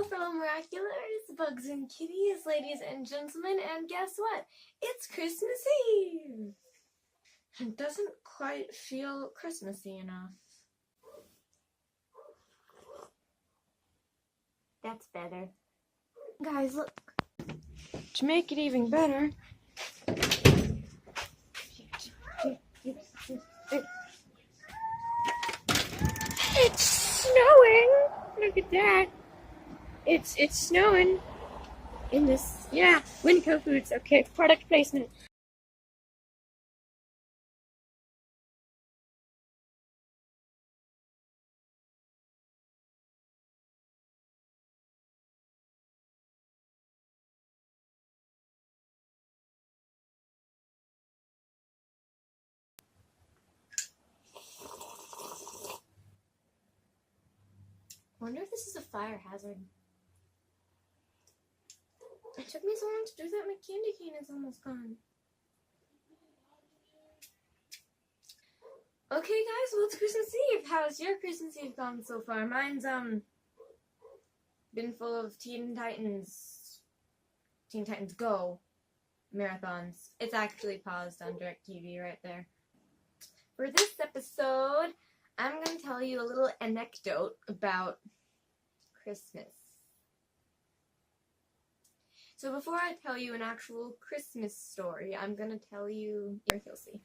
fellow miraculars, bugs and kitties, ladies and gentlemen, and guess what? It's Christmas Eve! It doesn't quite feel Christmassy enough. That's better. Guys, look. To make it even better, it's snowing! Look at that. It's snowing in this, yeah, Winco Foods. Okay, product placement. I wonder if this is a fire hazard. It took me so long to do that, my candy cane is almost gone. Okay guys, well it's Christmas Eve. How's your Christmas Eve gone so far? Mine's been full of Teen Titans Go marathons. It's actually paused on DirecTV right there. For this episode, I'm going to tell you a little anecdote about Christmas. So before I tell you an actual Christmas story, I'm going to tell you, you'll see,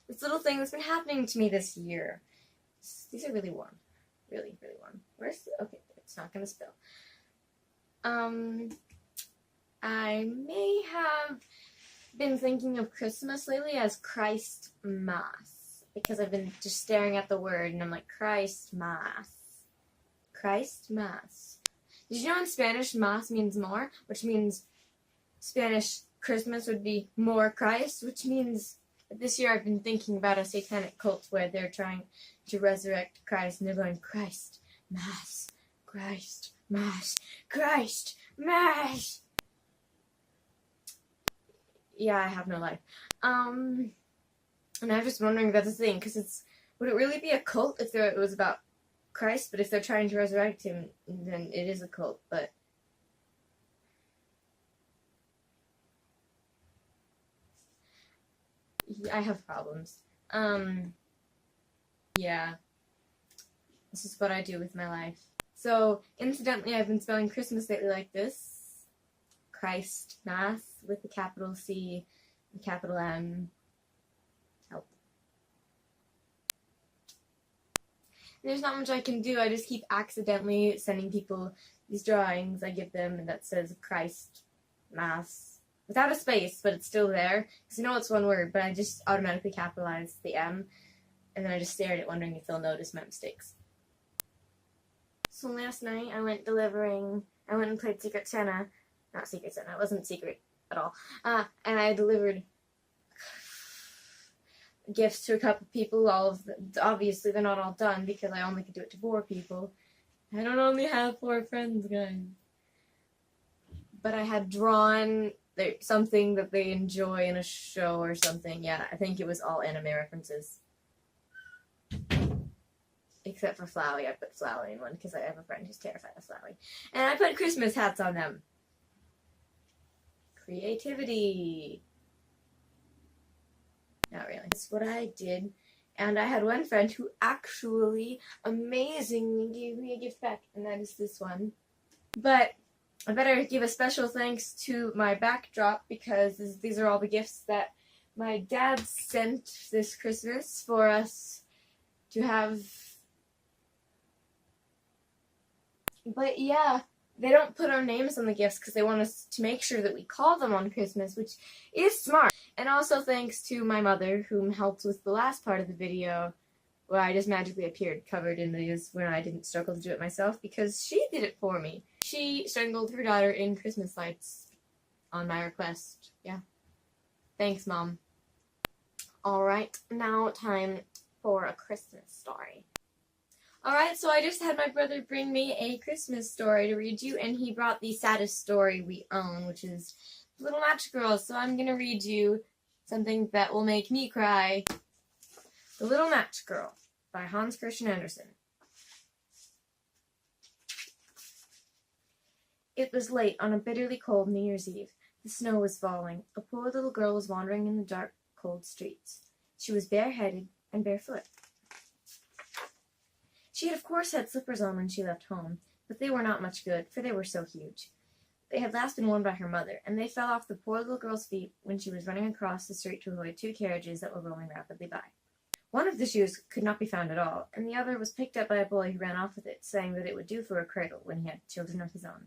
this little thing that's been happening to me this year. These are really warm. Really, really warm. Okay, it's not going to spill. I may have been thinking of Christmas lately as Christ Mass, because I've been just staring at the word and I'm like, Christ Mass. Christ Mass. Did you know in Spanish, Mass means more, which means Spanish Christmas would be more Christ, which means that this year I've been thinking about a satanic cult where they're trying to resurrect Christ and they're going, Christ Mass, Christ Mass, Christ Mass. Yeah, I have no life. And I'm just wondering if that's a thing, because would it really be a cult if it was about Christ? But if they're trying to resurrect him, then it is a cult, but I have problems. Yeah. This is what I do with my life. So, incidentally, I've been spelling Christmas lately like this. Christ Mass with a capital C and capital M. Help. There's not much I can do. I just keep accidentally sending people these drawings I give them and that says Christ Mass without a space, but it's still there because you know it's one word, but I just automatically capitalize the M and then I just stare at it wondering if they'll notice my mistakes. So last night I went and played Secret Santa. Not Secret Santa, it wasn't secret at all. And I delivered gifts to a couple people. Obviously they're not all done because I only could do it to 4 people. I don't only have 4 friends, guys. But I had drawn something that they enjoy in a show or something. Yeah, I think it was all anime references. Except for Flowey. I put Flowey in one because I have a friend who's terrified of Flowey. And I put Christmas hats on them. Creativity. Not really. That's what I did. And I had one friend who actually amazingly gave me a gift back, and that is this one. But I better give a special thanks to my backdrop because these are all the gifts that my dad sent this Christmas for us to have. But yeah. They don't put our names on the gifts because they want us to make sure that we call them on Christmas, which is smart. And also thanks to my mother, whom helped with the last part of the video, where I just magically appeared covered in these when I didn't struggle to do it myself, because she did it for me. She strangled her daughter in Christmas lights on my request. Yeah. Thanks, Mom. Alright, now time for a Christmas story. Alright, so I just had my brother bring me a Christmas story to read you, and he brought the saddest story we own, which is Little Match Girl. So I'm going to read you something that will make me cry. The Little Match Girl by Hans Christian Andersen. It was late on a bitterly cold New Year's Eve. The snow was falling. A poor little girl was wandering in the dark, cold streets. She was bareheaded and barefoot. She had of course had slippers on when she left home, but they were not much good, for they were so huge. They had last been worn by her mother, and they fell off the poor little girl's feet when she was running across the street to avoid two carriages that were rolling rapidly by. One of the shoes could not be found at all, and the other was picked up by a boy who ran off with it, saying that it would do for a cradle when he had children of his own.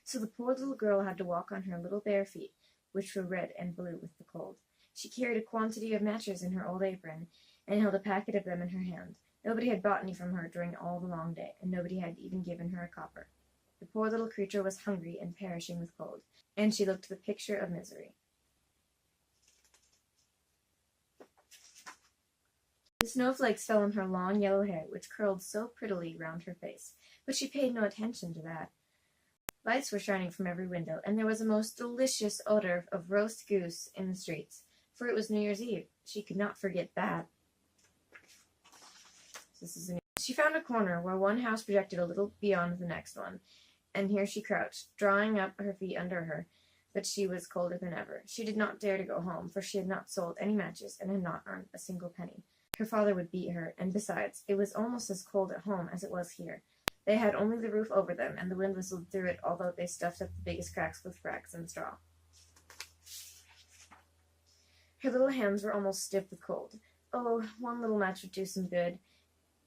So the poor little girl had to walk on her little bare feet, which were red and blue with the cold. She carried a quantity of matches in her old apron, and held a packet of them in her hand. Nobody had bought any from her during all the long day, and nobody had even given her a copper. The poor little creature was hungry and perishing with cold, and she looked the picture of misery. The snowflakes fell on her long yellow hair, which curled so prettily round her face, but she paid no attention to that. Lights were shining from every window, and there was a most delicious odor of roast goose in the streets, for it was New Year's Eve. She could not forget that. She found a corner where one house projected a little beyond the next one, and here she crouched, drawing up her feet under her, but she was colder than ever. She did not dare to go home, for she had not sold any matches and had not earned a single penny. Her father would beat her, and besides, it was almost as cold at home as it was here. They had only the roof over them, and the wind whistled through it, although they stuffed up the biggest cracks with rags and straw. Her little hands were almost stiff with cold. Oh, one little match would do some good.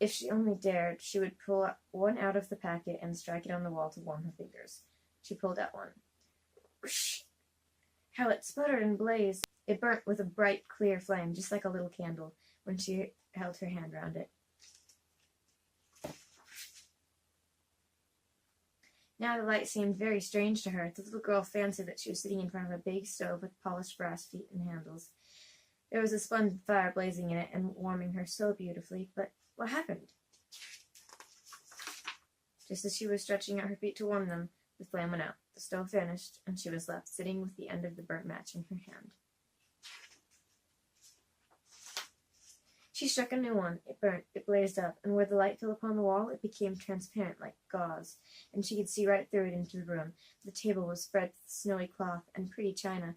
If she only dared, she would pull one out of the packet and strike it on the wall to warm her fingers. She pulled out one. Whoosh! How it sputtered and blazed! It burnt with a bright, clear flame, just like a little candle, when she held her hand round it. Now the light seemed very strange to her. The little girl fancied that she was sitting in front of a big stove with polished brass feet and handles. There was a splendid fire blazing in it and warming her so beautifully, but what happened? Just as she was stretching out her feet to warm them, the flame went out, the stove vanished, and she was left sitting with the end of the burnt match in her hand. She struck a new one. It burnt, it blazed up, and where the light fell upon the wall, it became transparent like gauze, and she could see right through it into the room. The table was spread with snowy cloth and pretty china.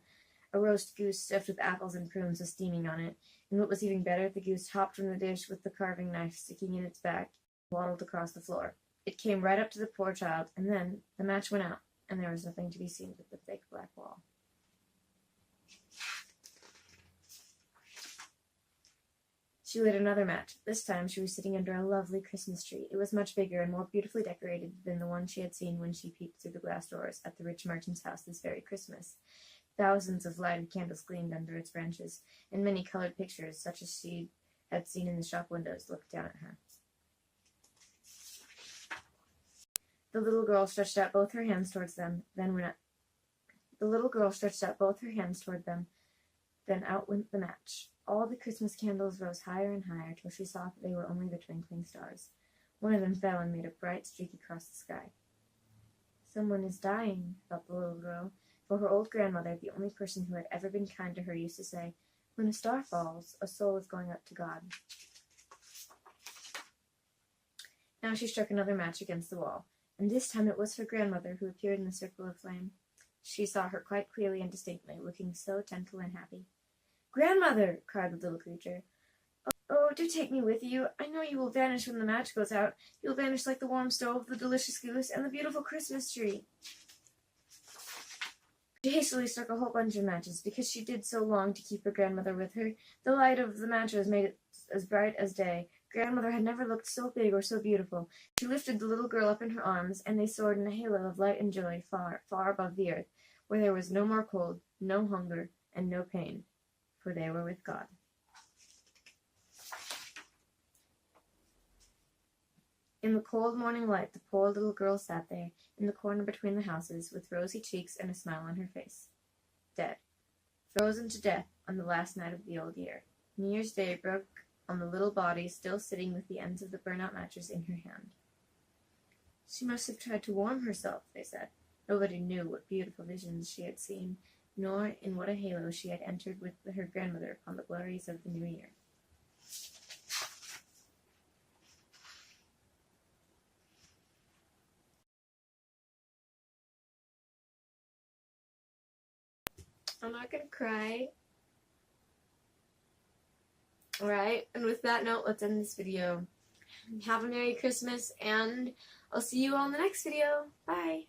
A roast goose stuffed with apples and prunes was steaming on it, and what was even better, the goose hopped from the dish with the carving knife sticking in its back, and waddled across the floor. It came right up to the poor child, and then the match went out, and there was nothing to be seen but the thick black wall. She lit another match. This time she was sitting under a lovely Christmas tree. It was much bigger and more beautifully decorated than the one she had seen when she peeped through the glass doors at the rich merchant's house this very Christmas. Thousands of lighted candles gleamed under its branches, and many colored pictures, such as she had seen in the shop windows, looked down at her. The little girl stretched out both her hands towards them, then went up. The little girl stretched out both her hands toward them, then out went the match. All the Christmas candles rose higher and higher till she saw that they were only the twinkling stars. One of them fell and made a bright streak across the sky. Someone is dying, thought the little girl, for her old grandmother, the only person who had ever been kind to her, used to say, "When a star falls, a soul is going up to God." Now she struck another match against the wall, and this time it was her grandmother who appeared in the circle of flame. She saw her quite clearly and distinctly, looking so gentle and happy. "Grandmother!" cried the little creature. "Oh, do take me with you. I know you will vanish when the match goes out. You'll vanish like the warm stove, the delicious goose, and the beautiful Christmas tree." She hastily struck a whole bunch of matches, because she did so long to keep her grandmother with her. The light of the matches made it as bright as day. Grandmother had never looked so big or so beautiful. She lifted the little girl up in her arms, and they soared in a halo of light and joy far, far above the earth, where there was no more cold, no hunger, and no pain, for they were with God. In the cold morning light, the poor little girl sat there, in the corner between the houses, with rosy cheeks and a smile on her face. Dead. Frozen to death on the last night of the old year. New Year's Day broke on the little body still sitting with the ends of the burnt-out matches in her hand. She must have tried to warm herself, they said. Nobody knew what beautiful visions she had seen, nor in what a halo she had entered with her grandmother upon the glories of the new year. I'm not gonna cry. Alright, and with that note, let's end this video. Have a Merry Christmas, and I'll see you all in the next video. Bye!